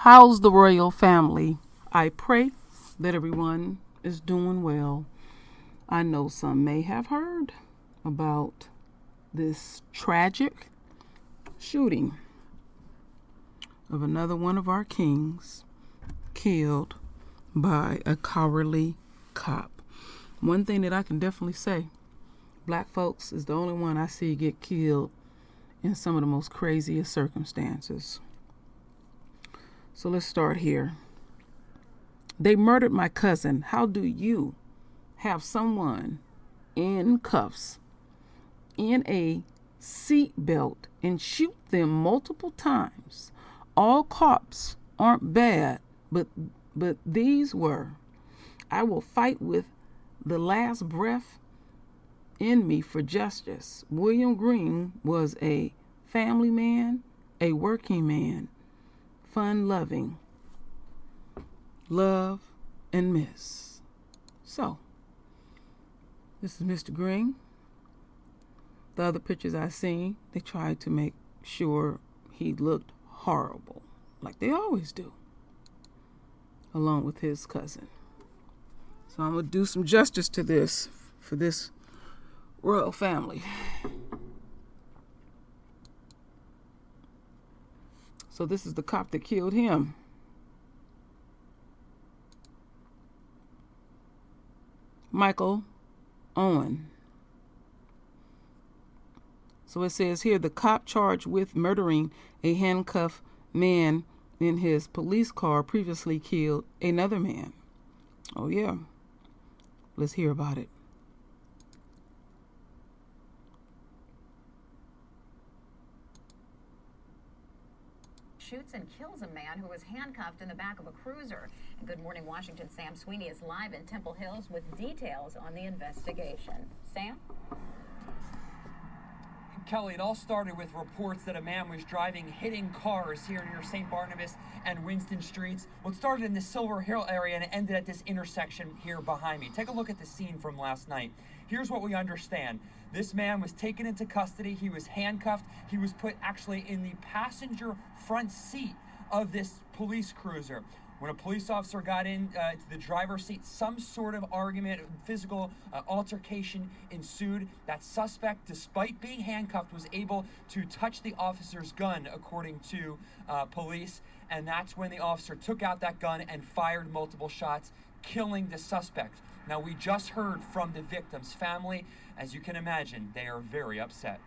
How's the royal family? I pray that everyone is doing well. I know some may have heard about this tragic shooting of another one of our kings killed by a cowardly cop. One thing that I can definitely say, black folks is the only one I see get killed in some of the most craziest circumstances. So let's start here. They murdered my cousin. How do you have someone in cuffs, in a seat belt, and shoot them multiple times? All cops aren't bad, but these were. I will fight with the last breath in me for justice. William Green was a family man, a working man, fun-loving, love and miss. So, this is Mr. Green. The other pictures I seen, they tried to make sure he looked horrible, like they always do, along with his cousin. So I'm going to do some justice to this for this royal family. So this is the cop that killed him. Michael Owen. So it says here, the cop charged with murdering a handcuffed man in his police car previously killed another man. Oh yeah. Let's hear about it. Shoots and kills a man who was handcuffed in the back of a cruiser. And Good Morning Washington, Sam Sweeney is live in Temple Hills with details on the investigation. Sam? Kelly, it all started with reports that a man was driving, hitting cars here near St. Barnabas and Winston Streets. Well, it started in the Silver Hill area and it ended at this intersection here behind me. Take a look at the scene from last night. Here's what we understand. This man was taken into custody. He was handcuffed. He was put actually in the passenger front seat of this police cruiser. When a police officer got in to the driver's seat, some sort of argument, physical altercation ensued. That suspect, despite being handcuffed, was able to touch the officer's gun, according to police. And that's when the officer took out that gun and fired multiple shots, killing the suspect. Now, we just heard from the victim's family. As you can imagine, they are very upset.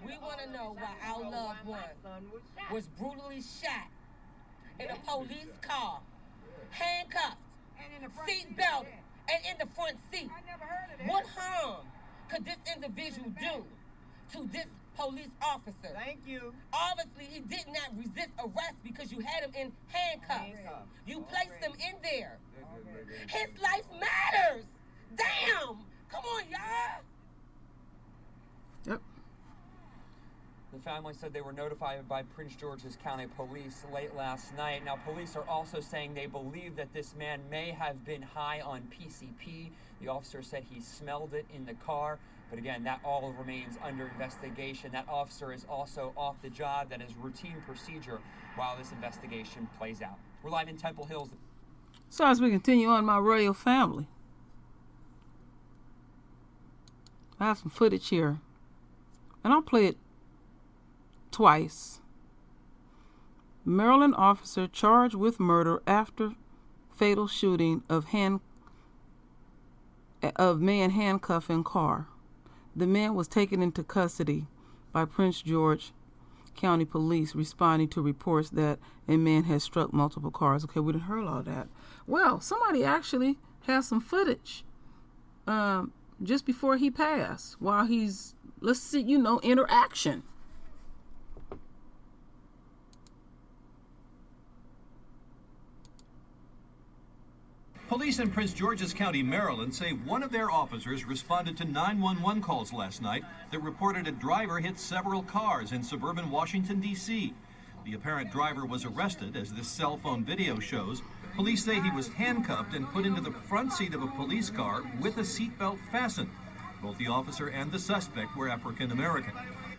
We want to know why our loved one was brutally shot in a police car, handcuffed, seat belt, and in the front seat. What harm could this individual do to this police officer? Thank you. Obviously, he did not resist arrest because you had him in handcuffs. You placed him in there. His life matters. Damn. Come on, y'all. Yep. The family said they were notified by Prince George's County Police late last night. Now, police are also saying they believe that this man may have been high on PCP. The officer said he smelled it in the car. But again, that all remains under investigation. That officer is also off the job. That is routine procedure while this investigation plays out. We're live in Temple Hills. So as we continue on my royal family, I have some footage here, and I'll play it twice. Maryland officer charged with murder after fatal shooting of man handcuffed in car. The man was taken into custody by Prince George County Police, responding to reports that a man had struck multiple cars. Okay, we didn't hear all that. Well, somebody actually has some footage just before he passed, while he's, let's see, interaction. Police in Prince George's County, Maryland, say one of their officers responded to 911 calls last night that reported a driver hit several cars in suburban Washington, D.C. The apparent driver was arrested, as this cell phone video shows. Police say he was handcuffed and put into the front seat of a police car with a seatbelt fastened. Both the officer and the suspect were African American.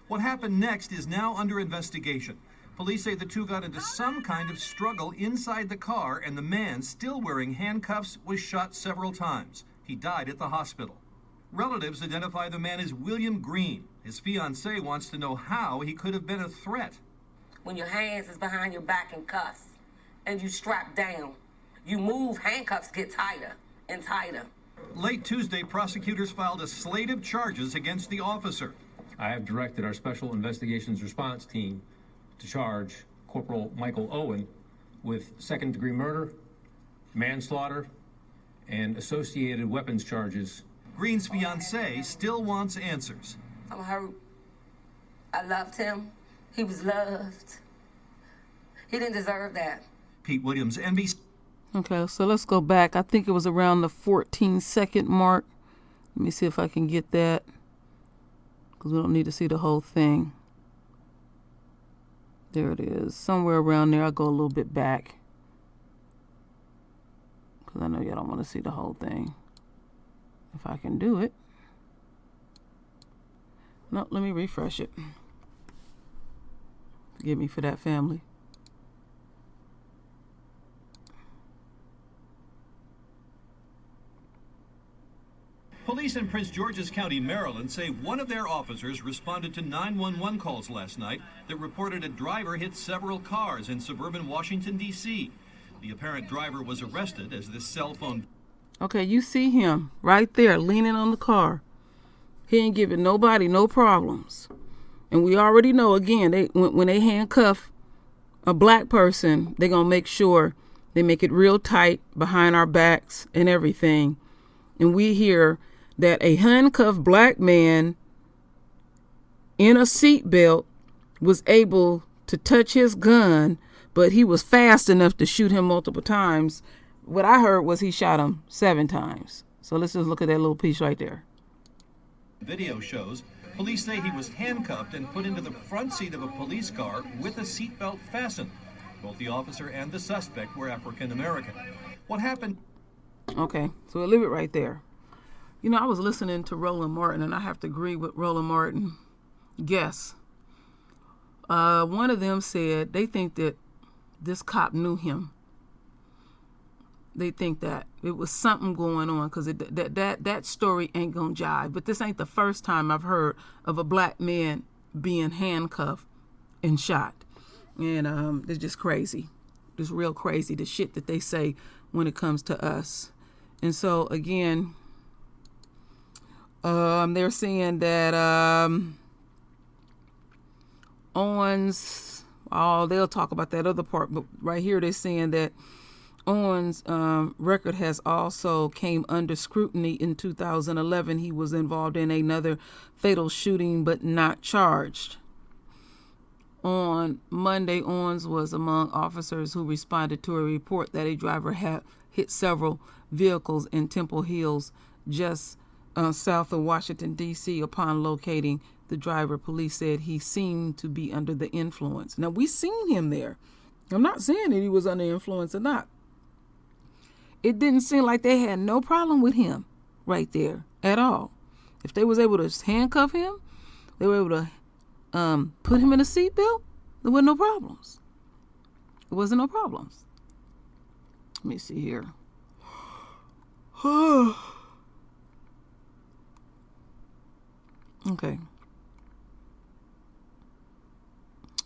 What happened next is now under investigation. Police say the two got into some kind of struggle inside the car, and the man, still wearing handcuffs, was shot several times. He died at the hospital. Relatives identify the man as William Green. His fiancée wants to know how he could have been a threat. When your hands is behind your back in cuffs and you strap down, you move, handcuffs get tighter and tighter. Late Tuesday, prosecutors filed a slate of charges against the officer. I have directed our Special Investigations Response Team to charge Corporal Michael Owen with second-degree murder, manslaughter, and associated weapons charges. Green's fiancée still wants answers. I'm hurt. I loved him. He was loved. He didn't deserve that. Pete Williams, NBC. Okay, so let's go back. I think it was around the 14-second mark. Let me see if I can get that, because we don't need to see the whole thing. There it is. Somewhere around there. I'll go a little bit back, because I know y'all don't want to see the whole thing. If I can do it. No, let me refresh it. Forgive me for that, family. Police in Prince George's County, Maryland, say one of their officers responded to 911 calls last night that reported a driver hit several cars in suburban Washington, D.C. The apparent driver was arrested as this cell phone... Okay, you see him right there leaning on the car. He ain't giving nobody no problems. And we already know, again, when they handcuff a black person, they're going to make sure they make it real tight behind our backs and everything. And we hear that a handcuffed black man in a seatbelt was able to touch his gun, but he was fast enough to shoot him multiple times. What I heard was he shot him 7 times. So let's just look at that little piece right there. Video shows police say he was handcuffed and put into the front seat of a police car with a seatbelt fastened. Both the officer and the suspect were African American. What happened? Okay, so we'll leave it right there. You know, I was listening to Roland Martin, and I have to agree with Roland Martin. Guess. One of them said they think that this cop knew him. They think that it was something going on, because that story ain't gonna jive. But this ain't the first time I've heard of a black man being handcuffed and shot. And it's just crazy. It's real crazy, the shit that they say when it comes to us. And so, again, they're saying that Owens, they'll talk about that other part, but right here they're saying that Owens' record has also came under scrutiny in 2011. He was involved in another fatal shooting but not charged. On Monday, Owens was among officers who responded to a report that a driver had hit several vehicles in Temple Hills, just south of Washington, D.C. Upon locating the driver, police said he seemed to be under the influence. Now, we seen him there. I'm not saying that he was under influence or not. It didn't seem like they had no problem with him right there at all. If they was able to handcuff him, they were able to put him in a seatbelt, there were no problems. There wasn't no problems. Let me see here. Okay.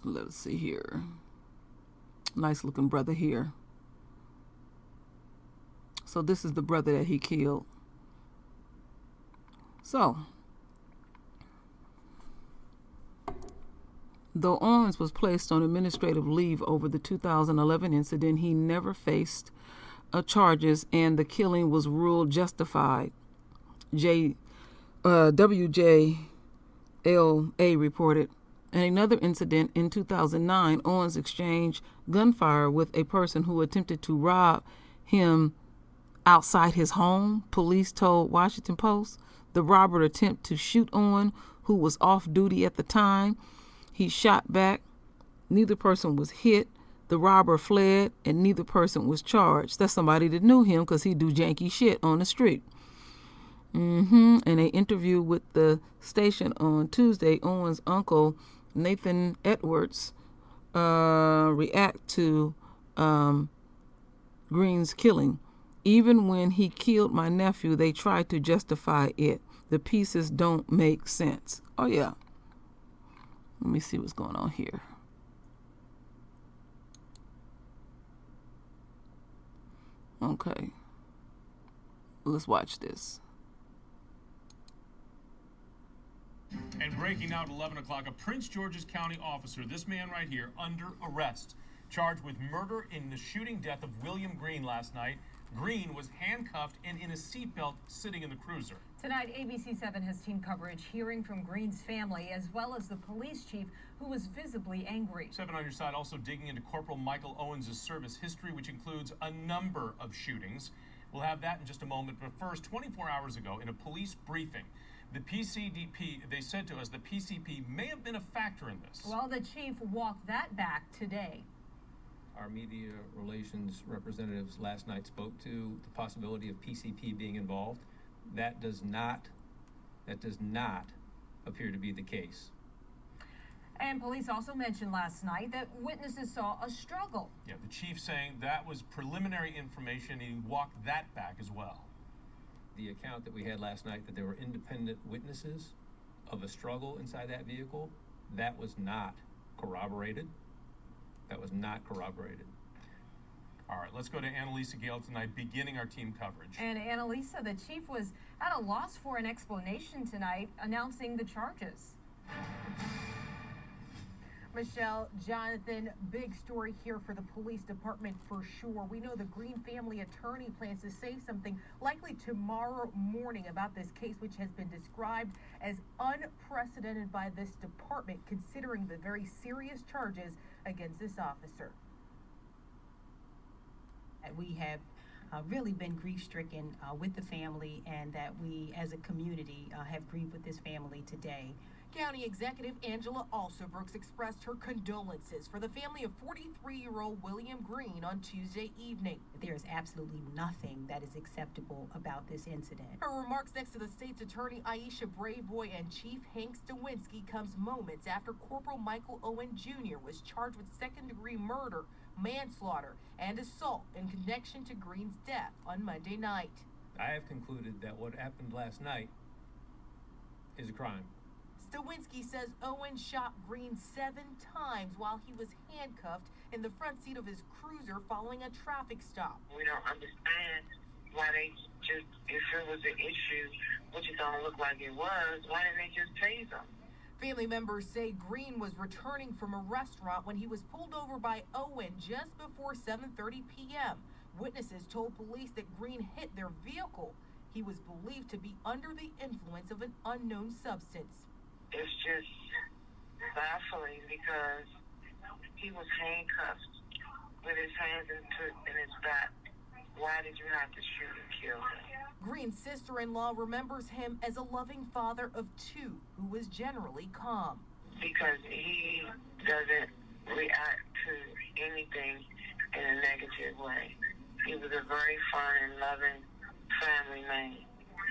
Let's see here. Nice looking brother here. So this is the brother that he killed. So, though Owens was placed on administrative leave over the 2011 incident, he never faced charges, and the killing was ruled justified. WJLA reported. In another incident in 2009, Owens exchanged gunfire with a person who attempted to rob him outside his home, police told Washington Post. The robber attempted to shoot Owen, who was off duty at the time. He shot back. Neither person was hit. The robber fled, and neither person was charged. That's somebody that knew him, because he do janky shit on the street. In an interview with the station on Tuesday, Owens' uncle, Nathan Edwards, react to Green's killing. Even when he killed my nephew, they tried to justify it. The pieces don't make sense. Oh, yeah. Let me see what's going on here. Okay. Let's watch this. And breaking out at 11 o'clock, a Prince George's County officer, this man right here, under arrest, charged with murder in the shooting death of William Green last night. Green was handcuffed and in a seatbelt sitting in the cruiser. Tonight, ABC7 has team coverage hearing from Green's family as well as the police chief, who was visibly angry. 7 on your side also digging into Corporal Michael Owens' service history, which includes a number of shootings. We'll have that in just a moment, but first, 24 hours ago in a police briefing, the PCDP, they said to us the PCP may have been a factor in this. Well, the chief walked that back today. Our media relations representatives last night spoke to the possibility of PCP being involved. That does not appear to be the case. And police also mentioned last night that witnesses saw a struggle. Yeah, the chief saying that was preliminary information, and he walked that back as well. The account that we had last night that there were independent witnesses of a struggle inside that vehicle, that was not corroborated. That was not corroborated. All right, let's go to Annalisa Gale tonight, beginning our team coverage. And Annalisa, the chief was at a loss for an explanation tonight, announcing the charges. Michelle, Jonathan, big story here for the police department for sure. We know the Green family attorney plans to say something likely tomorrow morning about this case, which has been described as unprecedented by this department, considering the very serious charges against this officer. We have really been grief-stricken with the family, and that we as a community have grieved with this family today. County Executive Angela Alsobrooks expressed her condolences for the family of 43-year-old William Green on Tuesday evening. There is absolutely nothing that is acceptable about this incident. Her remarks next to the state's attorney Aisha Braveboy and Chief Hank Stawinski comes moments after Corporal Michael Owen Jr. was charged with second-degree murder, manslaughter, and assault in connection to Green's death on Monday night. I have concluded that what happened last night is a crime. Stawinski says Owen shot Green 7 times while he was handcuffed in the front seat of his cruiser following a traffic stop. We don't understand why they just, if it was an issue, which it don't look like it was, why didn't they just tase him? Family members say Green was returning from a restaurant when he was pulled over by Owen just before 7:30 p.m. Witnesses told police that Green hit their vehicle. He was believed to be under the influence of an unknown substance. It's just baffling because he was handcuffed with his hands in his back. Why did you have to shoot and kill him? Green's sister-in-law remembers him as a loving father of 2 who was generally calm. Because he doesn't react to anything in a negative way. He was a very fun and loving family man.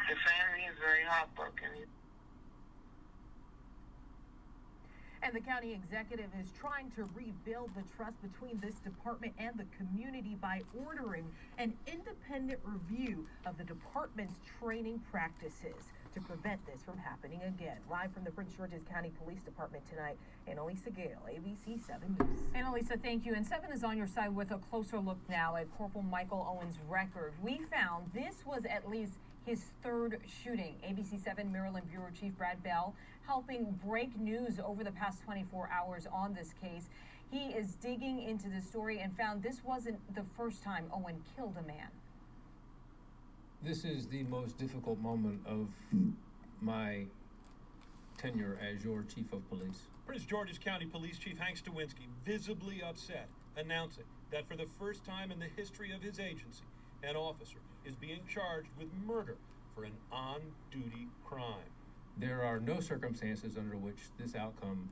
The family is very heartbroken. And the county executive is trying to rebuild the trust between this department and the community by ordering an independent review of the department's training practices to prevent this from happening again. Live from the Prince George's County Police Department tonight, Annalisa Gale, ABC 7 News. Annalisa, thank you. And 7 is on your side with a closer look now at Corporal Michael Owens' record. We found this was at least his 3rd shooting. ABC 7 Maryland Bureau Chief Brad Bell helping break news over the past 24 hours on this case. He is digging into the story and found this wasn't the first time Owen killed a man. This is the most difficult moment of my tenure as your chief of police. Prince George's County Police Chief Hank Stawinski visibly upset, announcing that for the first time in the history of his agency, an officer is being charged with murder for an on-duty crime. There are no circumstances under which this outcome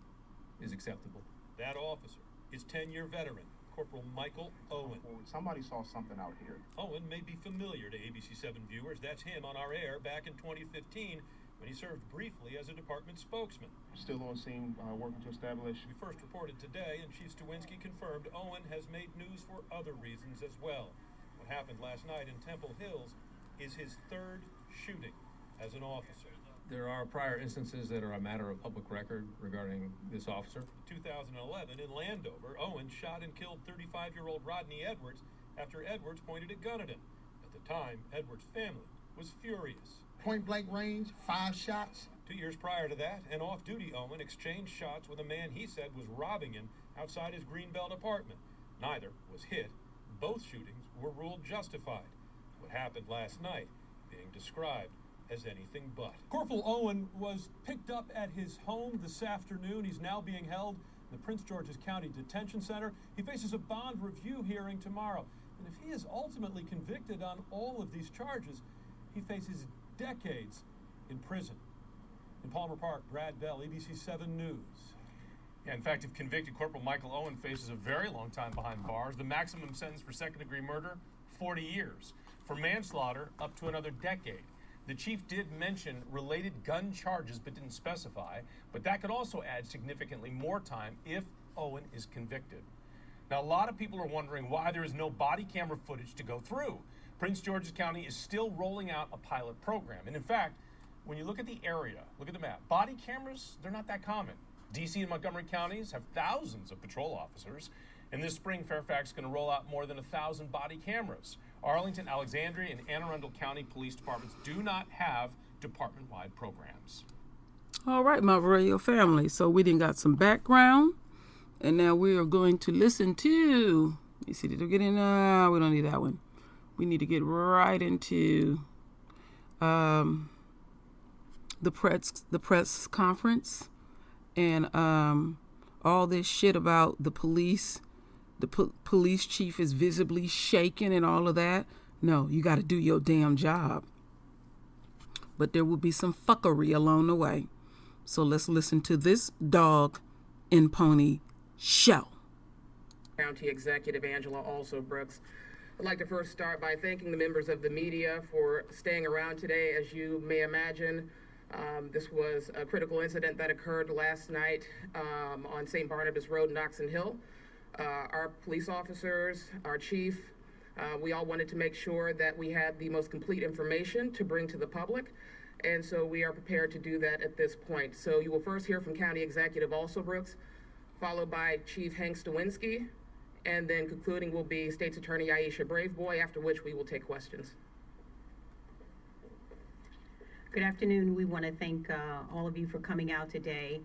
is acceptable. That officer is 10-year veteran Corporal Michael Owen. Somebody saw something out here. Owen may be familiar to ABC 7 viewers. That's him on our air back in 2015 but he served briefly as a department spokesman. Still on scene, working to establish. We first reported today, and Chief Stawinski confirmed Owen has made news for other reasons as well. What happened last night in Temple Hills is his third shooting as an officer. There are prior instances that are a matter of public record regarding this officer. In 2011, in Landover, Owen shot and killed 35-year-old Rodney Edwards after Edwards pointed a gun at him. At the time, Edwards' family was furious. Point blank range, 5 shots. 2 years prior to that, an off-duty Owen exchanged shots with a man he said was robbing him outside his Greenbelt apartment. Neither was hit. Both shootings were ruled justified. What happened last night being described as anything but. Corporal Owen was picked up at his home this afternoon. He's now being held in the Prince George's County Detention Center. He faces a bond review hearing tomorrow. And if he is ultimately convicted on all of these charges, he faces decades in prison. In Palmer Park, Brad Bell, ABC 7 News. Yeah, in fact, if convicted, Corporal Michael Owen faces a very long time behind bars. The maximum sentence for second-degree murder, 40 years. For manslaughter, up to another decade. The chief did mention related gun charges but didn't specify, but that could also add significantly more time if Owen is convicted. Now, a lot of people are wondering why there is no body camera footage to go through. Prince George's County is still rolling out a pilot program. And in fact, when you look at the area, look at the map, body cameras, they're not that common. DC and Montgomery counties have thousands of patrol officers. And this spring, Fairfax is going to roll out more than 1,000 body cameras. Arlington, Alexandria, and Anne Arundel County police departments do not have department-wide programs. All right, my radio family. So we done got some background, and now we are going to listen to. You see, did we get in? We don't need that one. We need to get right into the press conference and all this shit about the police. The police chief is visibly shaken and all of that. No, you got to do your damn job. But there will be some fuckery along the way. So let's listen to this dog and pony show. County Executive Angela Alsobrooks. I'd like to first start by thanking the members of the media for staying around today. As you may imagine, this was a critical incident that occurred last night on St. Barnabas Road in Oxon Hill. Our police officers, our chief, we all wanted to make sure that we had the most complete information to bring to the public, and so we are prepared to do that at this point. So you will first hear from County Executive Alsobrooks, followed by Chief Hank Stawinski, and then concluding will be State's Attorney Aisha Braveboy, after which we will take questions. Good afternoon. We want to thank all of you for coming out today.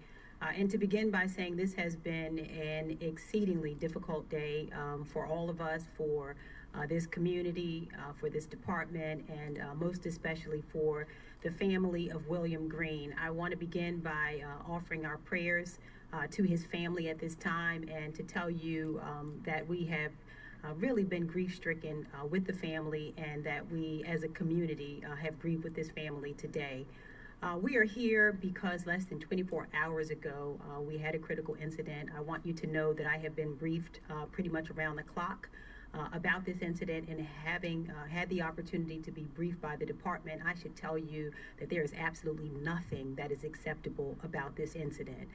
And to begin by saying this has been an exceedingly difficult day for all of us, for this community, for this department, and most especially for the family of William Green. I want to begin by offering our prayers to his family at this time, and to tell you that we have really been grief-stricken with the family, and that we as a community have grieved with this family today. We are here because less than 24 hours ago, we had a critical incident. I want you to know that I have been briefed pretty much around the clock about this incident, and having had the opportunity to be briefed by the department, I should tell you that there is absolutely nothing that is acceptable about this incident.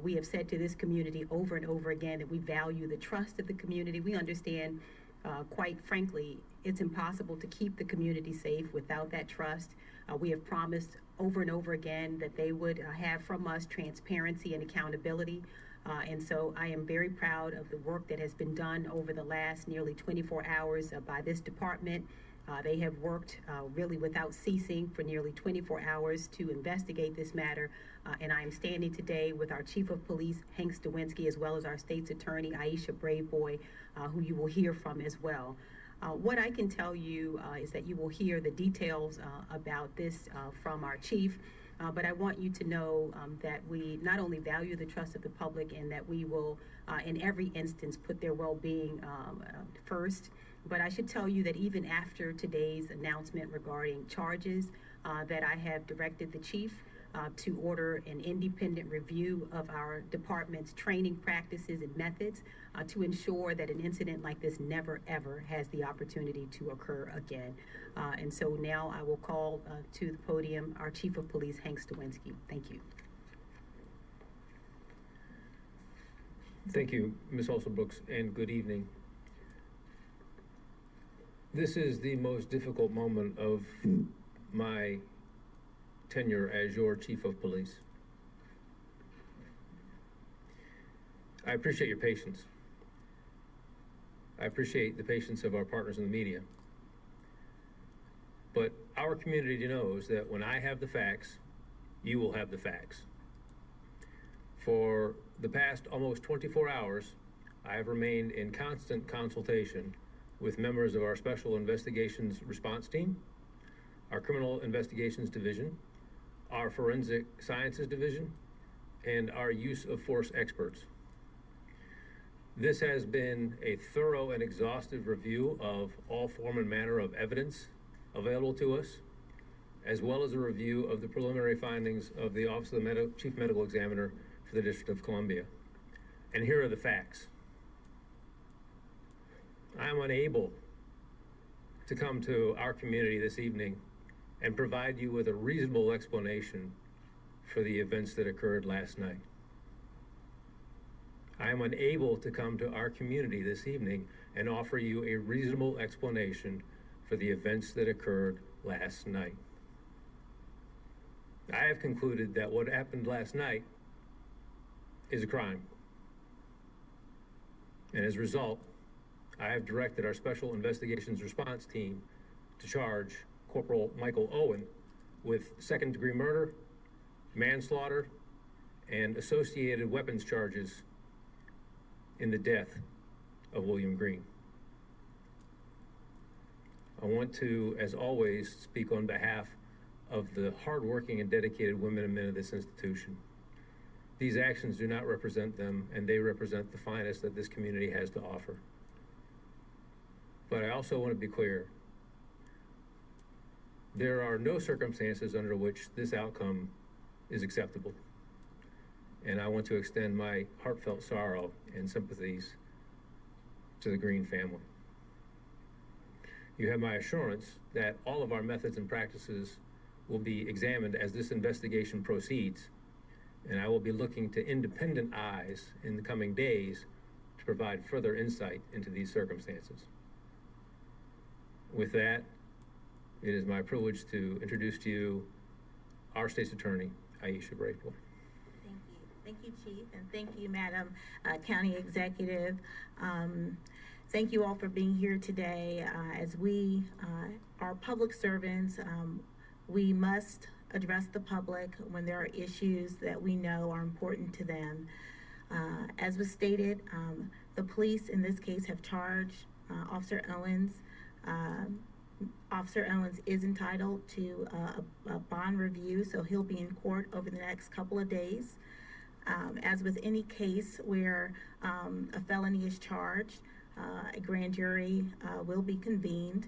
We have said to this community over and over again that we value the trust of the community. We understand, quite frankly, it's impossible to keep the community safe without that trust. We have promised over and over again that they would have from us transparency and accountability. And so I am very proud of the work that has been done over the last nearly 24 hours by this department. They have worked really without ceasing for nearly 24 hours to investigate this matter. And I am standing today with our Chief of Police, Hank Stawinski, as well as our State's Attorney, Aisha Braveboy, who you will hear from as well. What I can tell you is that you will hear the details about this from our chief, but I want you to know that we not only value the trust of the public, and that we will, in every instance, put their well-being first. But I should tell you that even after today's announcement regarding charges, that I have directed the chief to order an independent review of our department's training practices and methods to ensure that an incident like this never ever has the opportunity to occur again. And so now I will call to the podium our Chief of Police, Hank Stawinski. Thank you. Thank you, Ms. Olson-Brooks, and good evening. This is the most difficult moment of my tenure as your Chief of Police. I appreciate your patience. I appreciate the patience of our partners in the media. But our community knows that when I have the facts, you will have the facts. For the past almost 24 hours, I have remained in constant consultation with members of our Special Investigations Response Team, our Criminal Investigations Division, our Forensic Sciences Division, and our use of force experts. This has been a thorough and exhaustive review of all form and manner of evidence available to us, as well as a review of the preliminary findings of the Office of the Chief Medical Examiner for the District of Columbia. And here are the facts. I am unable to come to our community this evening and provide you with a reasonable explanation for the events that occurred last night. I am unable to come to our community this evening and offer you a reasonable explanation for the events that occurred last night. I have concluded that what happened last night is a crime. And as a result, I have directed our Special Investigations Response Team to charge Corporal Michael Owen with second-degree murder, manslaughter, and associated weapons charges in the death of William Green. I want to, as always, speak on behalf of the hardworking and dedicated women and men of this institution. These actions do not represent them, and they represent the finest that this community has to offer. But I also want to be clear. There are no circumstances under which this outcome is acceptable. And I want to extend my heartfelt sorrow and sympathies to the Green family. You have my assurance that all of our methods and practices will be examined as this investigation proceeds, and I will be looking to independent eyes in the coming days to provide further insight into these circumstances. With that, it is my privilege to introduce to you our state's attorney, Aisha Braithwaite. Thank you, Chief, and thank you, Madam County Executive. Thank you all for being here today. As we are public servants, we must address the public when there are issues that we know are important to them. As was stated, the police in this case have charged Officer Owens. Officer Owens is entitled to a bond review, so he'll be in court over the next couple of days. As with any case where a felony is charged, a grand jury will be convened.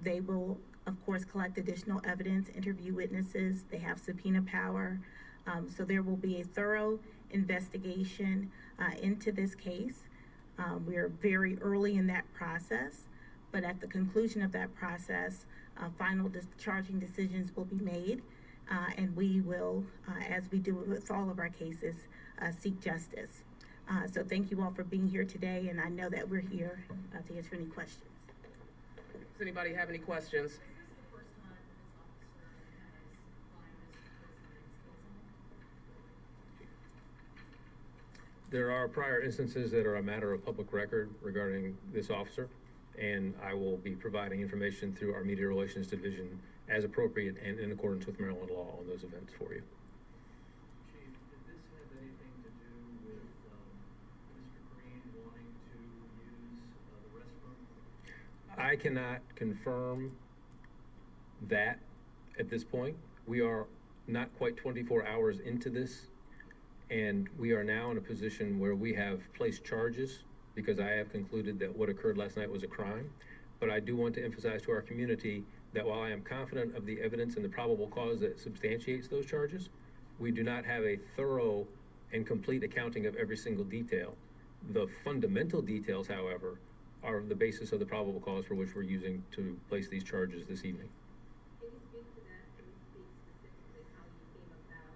They will, of course, collect additional evidence, interview witnesses. They have subpoena power. So there will be a thorough investigation into this case. We are very early in that process, but at the conclusion of that process, final discharging decisions will be made. And we will, as we do with all of our cases, seek justice. So thank you all for being here today, and I know that we're here to answer any questions. Does anybody have any questions? There are prior instances that are a matter of public record regarding this officer, and I will be providing information through our Media Relations Division as appropriate and in accordance with Maryland law on those events for you. Chief, did this have anything to do with Mr. Green wanting to use the restroom? I cannot confirm that at this point. We are not quite 24 hours into this, and we are now in a position where we have placed charges because I have concluded that what occurred last night was a crime. But I do want to emphasize to our community that while I am confident of the evidence and the probable cause that substantiates those charges, we do not have a thorough and complete accounting of every single detail. The fundamental details, however, are the basis of the probable cause for which we're using to place these charges this evening. Can you speak to that? Can you speak specifically how you came about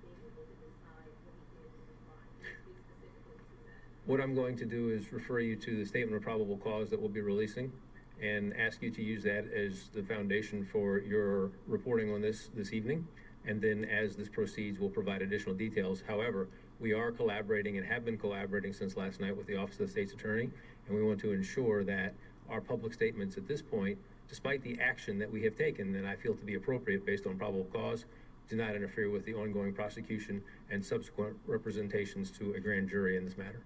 being able to decide what he did with the crime? Can you speak specifically to that? What I'm going to do is refer you to the statement of probable cause that we'll be releasing and ask you to use that as the foundation for your reporting on this evening. And then as this proceeds, we'll provide additional details. However, we are collaborating and have been collaborating since last night with the Office of the State's Attorney, and we want to ensure that our public statements at this point, despite the action that we have taken that I feel to be appropriate based on probable cause, do not interfere with the ongoing prosecution and subsequent representations to a grand jury in this matter.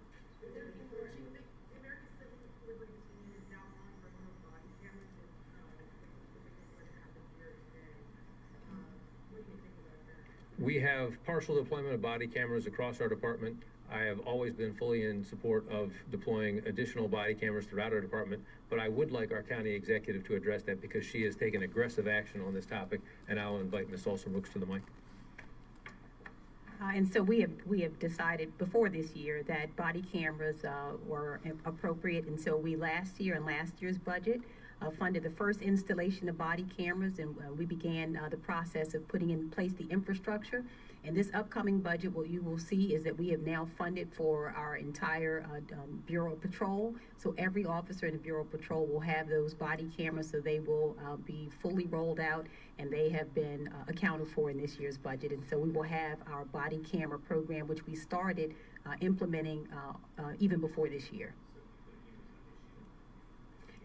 We have partial deployment of body cameras across our department. I have always been fully in support of deploying additional body cameras throughout our department, but I would like our county executive to address that because she has taken aggressive action on this topic, and I'll invite Ms. Salsa Brooks to the mic. And so we have decided before this year that body cameras were appropriate, and so we last year's budget funded the first installation of body cameras, and we began the process of putting in place the infrastructure. In this upcoming budget, what you will see is that we have now funded for our entire Bureau of Patrol. So every officer in the Bureau of Patrol will have those body cameras, so they will be fully rolled out, and they have been accounted for in this year's budget. And so we will have our body camera program, which we started implementing even before this year.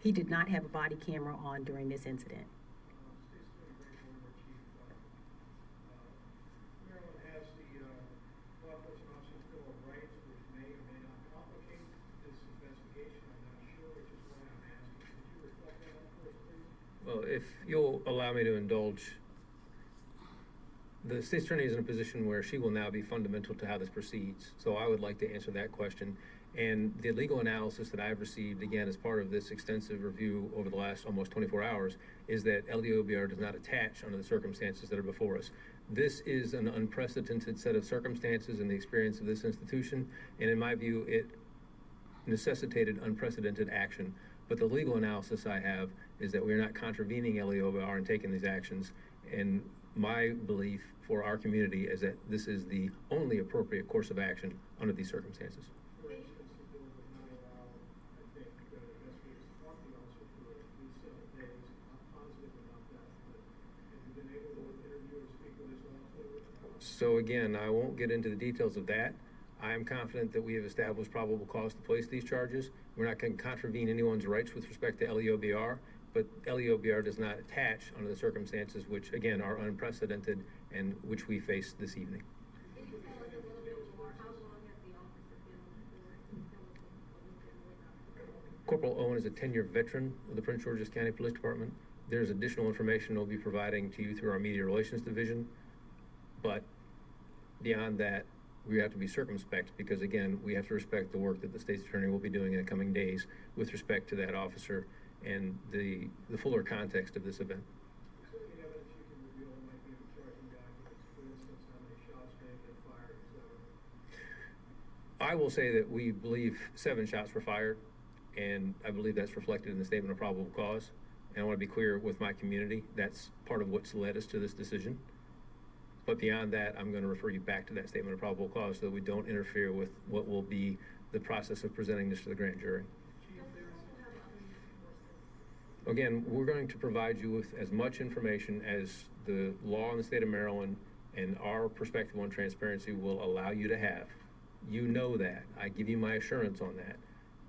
He did not have a body camera on during this incident. Maryland has the law enforcement officer's bill of rights, which may or may not complicate this investigation. I'm not sure, which is why I'm asking. Could you reflect that on first, please? Well, if you'll allow me to indulge, the state's attorney is in a position where she will now be fundamental to how this proceeds. So I would like to answer that question. And the legal analysis that I've received, again, as part of this extensive review over the last almost 24 hours, is that LEOBR does not attach under the circumstances that are before us. This is an unprecedented set of circumstances in the experience of this institution, and in my view, it necessitated unprecedented action. But the legal analysis I have is that we're not contravening LEOBR in taking these actions, and my belief for our community is that this is the only appropriate course of action under these circumstances. So again, I won't get into the details of that. I am confident that we have established probable cause to place these charges. We're not going to contravene anyone's rights with respect to LEOBR, but LEOBR does not attach under the circumstances which, again, are unprecedented and which we face this evening. Corporal Owen is a 10-year veteran of the Prince George's County Police Department. There's additional information we'll be providing to you through our Media Relations Division, but beyond that, we have to be circumspect because, again, we have to respect the work that the state's attorney will be doing in the coming days with respect to that officer and the fuller context of this event. I will say that we believe 7 shots were fired, and I believe that's reflected in the statement of probable cause. And I want to be clear with my community, that's part of what's led us to this decision. But beyond that, I'm going to refer you back to that statement of probable cause so that we don't interfere with what will be the process of presenting this to the grand jury. Again, we're going to provide you with as much information as the law in the state of Maryland and our perspective on transparency will allow you to have. You know that. I give you my assurance on that.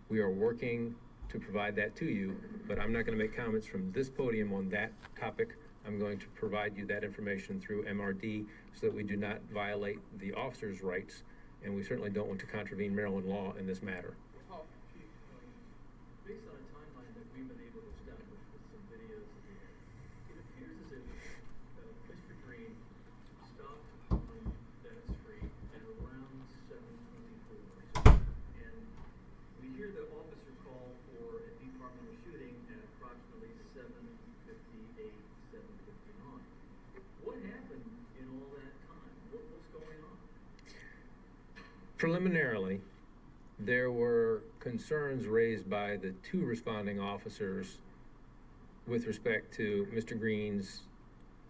We are working to provide that to you, but I'm not going to make comments from this podium on that topic. I'm going to provide you that information through MRD so that we do not violate the officer's rights, and we certainly don't want to contravene Maryland law in this matter. Chief, based on a timeline that we've been able to establish with some videos in the air, it appears as if Mr. Green stopped on Bennett Street at around 7:24. And we hear the officer call for a departmental shooting at approximately 7:40. 7:58, 7:59. What happened in all that time? What's going on? Preliminarily, there were concerns raised by the two responding officers with respect to Mr. Green's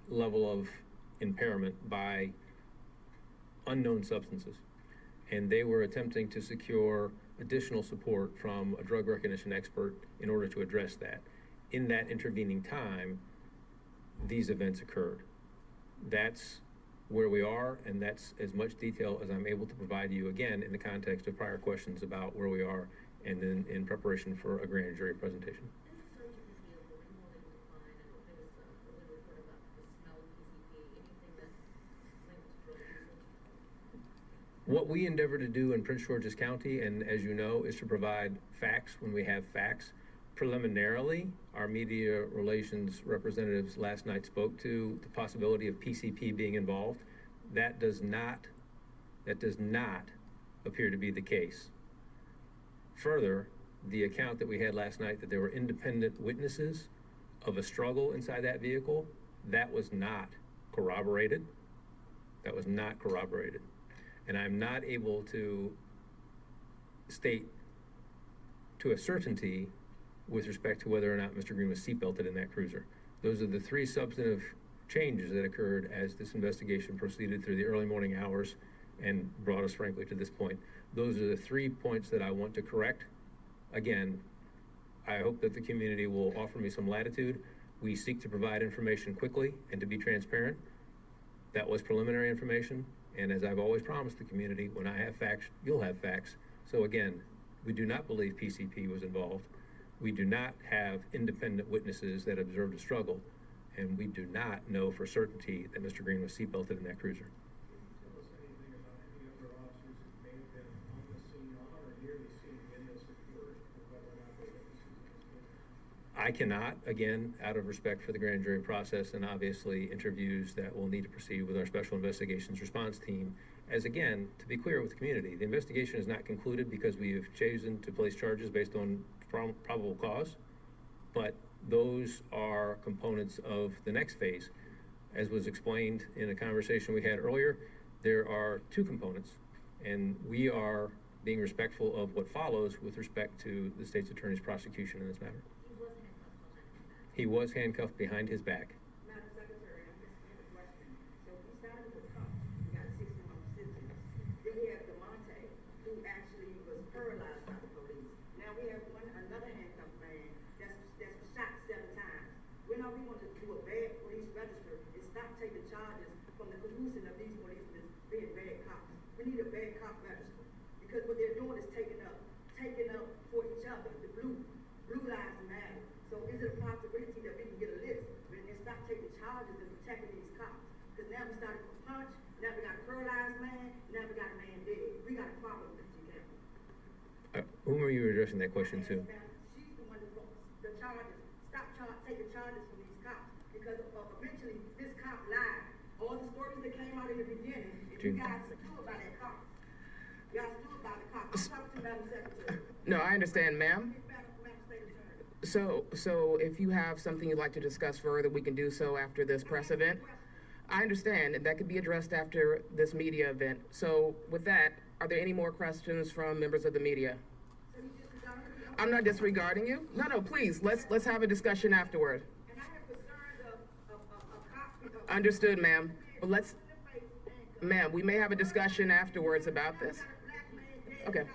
level of impairment by unknown substances. And they were attempting to secure additional support from a drug recognition expert in order to address that. In that intervening time, these events occurred. That's where we are, and that's as much detail as I'm able to provide you, again, in the context of prior questions about where we are and then in preparation for a grand jury presentation. What we endeavor to do in Prince George's County, and as you know, is to provide facts when we have facts. Preliminarily, our media relations representatives last night spoke to the possibility of PCP being involved. That does not appear to be the case. Further, the account that we had last night that there were independent witnesses of a struggle inside that vehicle, that was not corroborated. That was not corroborated. And I'm not able to state to a certainty with respect to whether or not Mr. Green was seatbelted in that cruiser. Those are the three substantive changes that occurred as this investigation proceeded through the early morning hours and brought us, frankly, to this point. Those are the 3 points that I want to correct. Again, I hope that the community will offer me some latitude. We seek to provide information quickly and to be transparent. That was preliminary information. And as I've always promised the community, when I have facts, you'll have facts. So again, we do not believe PCP was involved. We do not have independent witnesses that observed a struggle. And we do not know for certainty that Mr. Green was seatbelted in that cruiser. Tell us anything about any other officers that may have been on the scene or near the scene when this occurred, or whether or not they witnesses in this case? I cannot, again, out of respect for the grand jury process and obviously interviews that will need to proceed with our special investigations response team. As again, to be clear with the community, the investigation is not concluded because we have chosen to place charges based on probable cause, but those are components of the next phase. As was explained in a conversation we had earlier, there are two components, and we are being respectful of what follows with respect to the state's attorney's prosecution in this matter. He was handcuffed behind his back. Madam Secretary, I just have a question. So we started with cuffs. We got 6 months sentences. Then we have DeMonte, who actually was paralyzed by the police. Now we have another handcuffed man that's shot 7 times. When are we going to do a bad police register and stop taking charges from the collusion of these policemen being bad cops? We need a bad cop register because what they're doing is taking up for each other. The blue lives matter. So is it a possibility that we can get a list and stop taking charges and protecting these cops? Because now we started with punch, now we got a paralyzed man, now we got a man dead. We got a problem with you now. Whom are you addressing that question to? She's the one that wants the charges. Stop taking charges from these cops because eventually this cop lied. All the stories that came out in the beginning, if you guys stood by that cop, y'all stood by the cop. I'm talking to Madam Secretary. No, I understand, ma'am. So if you have something you'd like to discuss further, we can do so after this press event. I understand, and that could be addressed after this media event. So with that, are there any more questions from members of the media? I'm not disregarding you. No, please, let's have a discussion afterward. Understood, ma'am. But ma'am, we may have a discussion afterwards about this. Okay,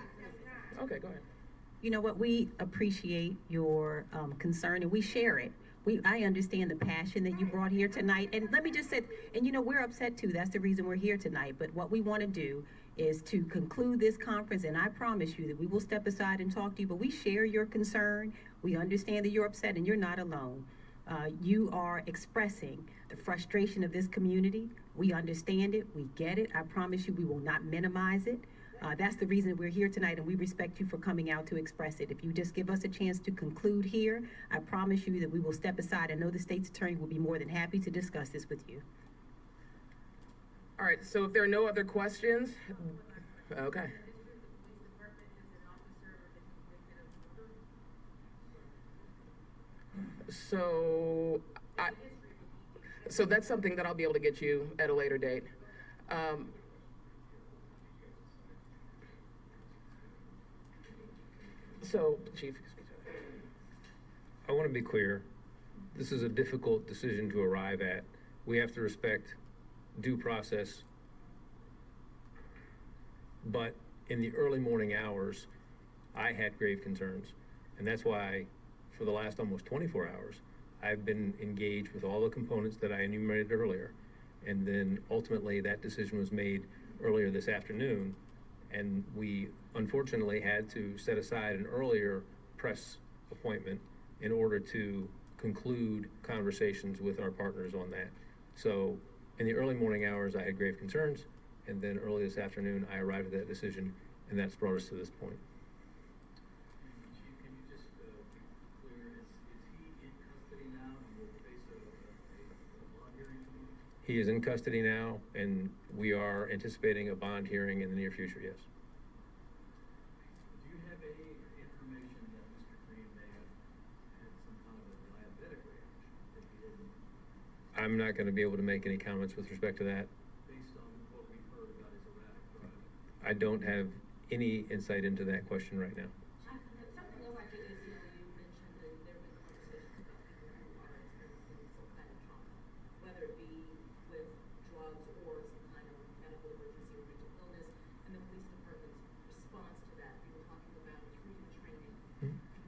go ahead. You know what, we appreciate your concern and we share it. I understand the passion that you brought here tonight. And let me just say, and you know, we're upset too. That's the reason we're here tonight. But what we want to do is to conclude this conference. And I promise you that we will step aside and talk to you. But we share your concern. We understand that you're upset and you're not alone. You are expressing the frustration of this community. We understand it. We get it. I promise you we will not minimize it. That's the reason we're here tonight, and we respect you for coming out to express it. If you just give us a chance to conclude here, I promise you that we will step aside. I know the state's attorney will be more than happy to discuss this with you. All right, so if there are no other questions, okay. So So that's something that I'll be able to get you at a later date. So, Chief. I want to be clear. This is a difficult decision to arrive at. We have to respect due process. But in the early morning hours, I had grave concerns. And that's why, for the last almost 24 hours, I've been engaged with all the components that I enumerated earlier. And then ultimately that decision was made earlier this afternoon. And we unfortunately had to set aside an earlier press appointment in order to conclude conversations with our partners on that. So in the early morning hours, I had grave concerns. And then early this afternoon, I arrived at that decision. And that's brought us to this point. Chief, can you just be clear, is he in custody now and will face a bond hearing tomorrow? He is in custody now, and we are anticipating a bond hearing in the near future, yes. Do you have any information that Mr. Green may have had some kind of a diabetic reaction if he didn't? I'm not going to be able to make any comments with respect to that. Based on what we've heard about his erratic driving? I don't have any insight into that question right now. Something else I think is, you mentioned that there have been conversations about people who are experiencing some kind of trauma, whether it be with drugs or some kind of medical emergency or mental illness, and the police department's response to that. We were talking about treatment training.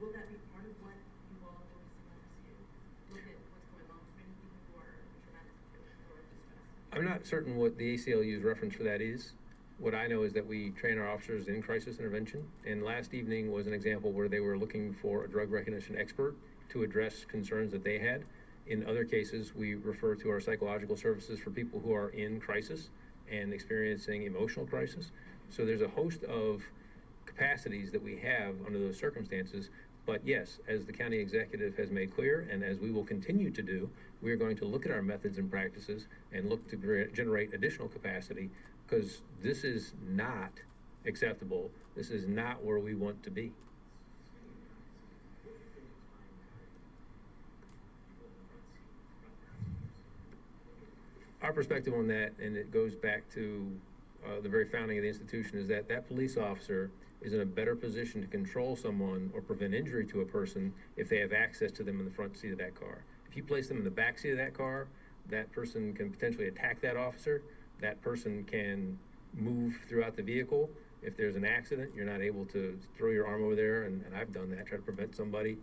Will that be part of what you all are focusing on this year? Look at what's going on for many people who are in traumatic situations or distress? I'm not certain what the ACLU's reference for that is. What I know is that we train our officers in crisis intervention, and last evening was an example where they were looking for a drug recognition expert to address concerns that they had. In other cases, we refer to our psychological services for people who are in crisis and experiencing emotional crisis. So there's a host of capacities that we have under those circumstances. But yes, as the county executive has made clear, and as we will continue to do, we are going to look at our methods and practices and look to generate additional capacity, because this is not acceptable. This is not where we want to be. Our perspective on that, and it goes back to the very founding of the institution, is that that police officer is in a better position to control someone or prevent injury to a person if they have access to them in the front seat of that car. If you place them in the back seat of that car, that person can potentially attack that officer. That person can move throughout the vehicle. If there's an accident, you're not able to throw your arm over there, and I've done that, try to prevent somebody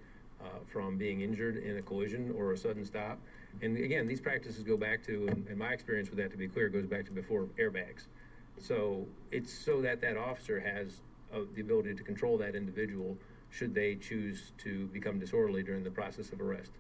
from being injured in a collision or a sudden stop. And again, these practices go back to, and my experience with that, to be clear, goes back to before airbags. So it's so that that officer has the ability to control that individual should they choose to become disorderly during the process of arrest.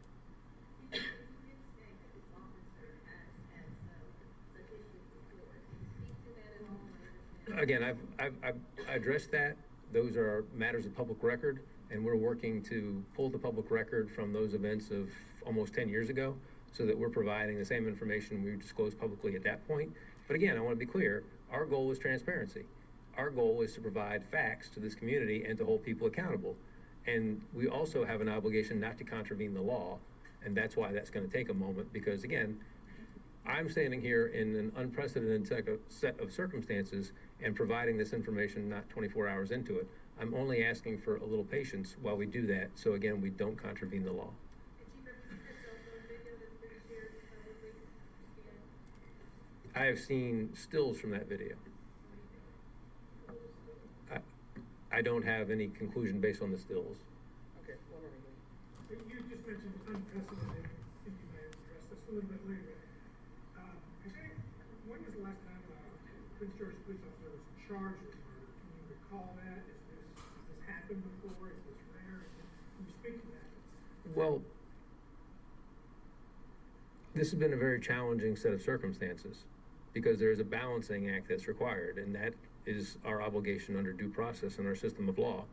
Again, I've addressed that. Those are matters of public record, and we're working to pull the public record from those events of almost 10 years ago so that we're providing the same information we disclosed publicly at that point. But again, I want to be clear, our goal is transparency. Our goal is to provide facts to this community and to hold people accountable. And we also have an obligation not to contravene the law, and that's why that's going to take a moment, because again, I'm standing here in an unprecedented set of circumstances and providing this information not 24 hours into it. I'm only asking for a little patience while we do that, so again, we don't contravene the law. I have seen stills from that video. I don't have any conclusion based on the stills. Okay, You just mentioned unprecedented. I think you may have addressed this a little bit later. When was the last time Prince George police officer was charged with murder? Can you recall that? Has this happened before? Is this rare? Can you speak to that? Well, this has been a very challenging set of circumstances because there is a balancing act that's required, and that is our obligation under due process and our system of law.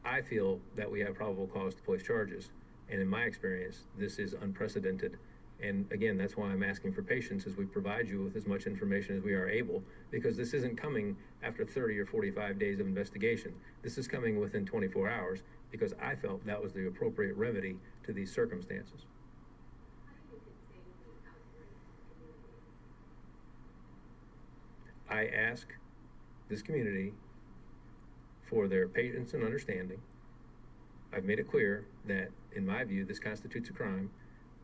I feel that we have probable cause to place charges, and in my experience, this is unprecedented. And again, that's why I'm asking for patience as we provide you with as much information as we are able, because this isn't coming after 30 or 45 days of investigation. This is coming within 24 hours because I felt that was the appropriate remedy to these circumstances. I ask this community for their patience and understanding. I've made it clear that, in my view, this constitutes a crime,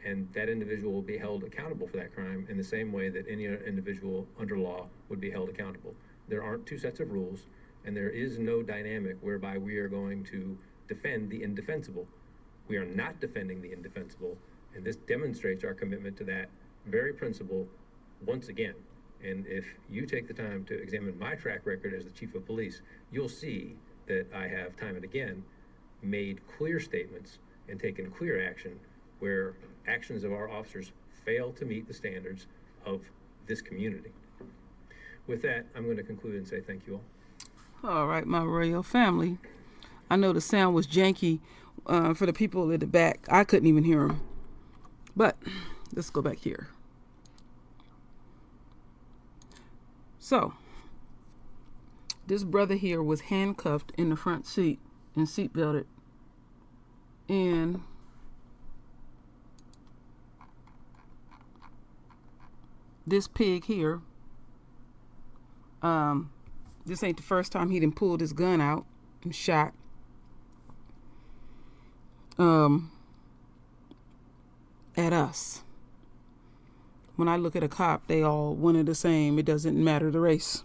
and that individual will be held accountable for that crime in the same way that any other individual under law would be held accountable. There aren't two sets of rules, and there is no dynamic whereby we are going to defend the indefensible. We are not defending the indefensible, and this demonstrates our commitment to that very principle once again. And if you take the time to examine my track record as the chief of police, you'll see that I have time and again made clear statements and taken clear action where actions of our officers fail to meet the standards of this community. With that, I'm going to conclude and say thank you all. All right, my royal family. I know the sound was janky for the people at the back. I couldn't even hear them. But let's go back here. So, this brother here was handcuffed in the front seat and seatbelted. And this pig here, this ain't the first time he done pulled his gun out and shot. At us. When I look at a cop, they all one and the same. It doesn't matter the race.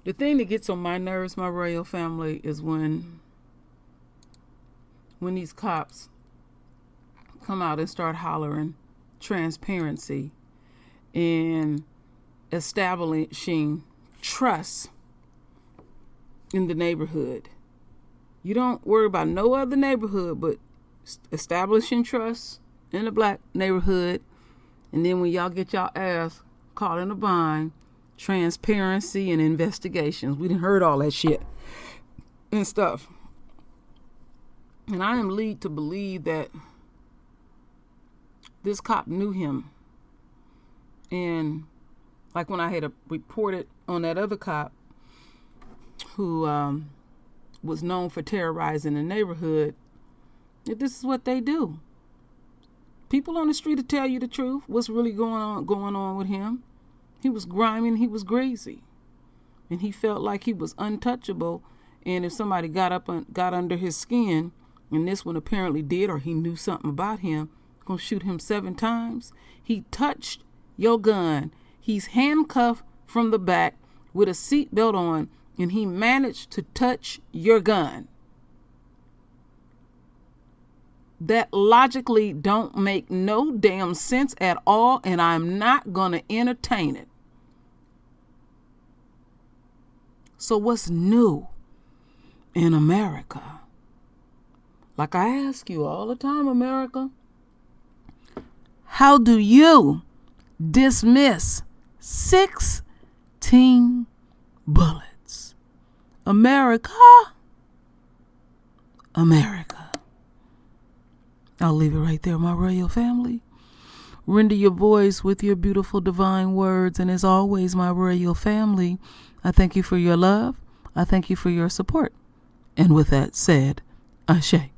The thing that gets on my nerves, my royal family, is when these cops come out and start hollering transparency and establishing trust in the neighborhood. You don't worry about no other neighborhood but establishing trust in the black neighborhood. And then when y'all get y'all ass caught in a bind, transparency and investigations. We done heard all that shit and stuff. And I am led to believe that this cop knew him. And like when I had reported on that other cop who was known for terrorizing the neighborhood, this is what they do. People on the street will tell you the truth, what's really going on with him. He was grimy, he was greasy. And he felt like he was untouchable. And if somebody got under his skin, and this one apparently did, or he knew something about him, gonna shoot him 7 times. He touched your gun. He's handcuffed from the back with a seatbelt on, and he managed to touch your gun. That logically don't make no damn sense at all, and I'm not gonna entertain it. So what's new in America? Like I ask you all the time, America, how do you dismiss 16 bullets? America. I'll leave it right there, my royal family. Render your voice with your beautiful divine words. And as always, my royal family, I thank you for your love. I thank you for your support. And with that said, Ashe.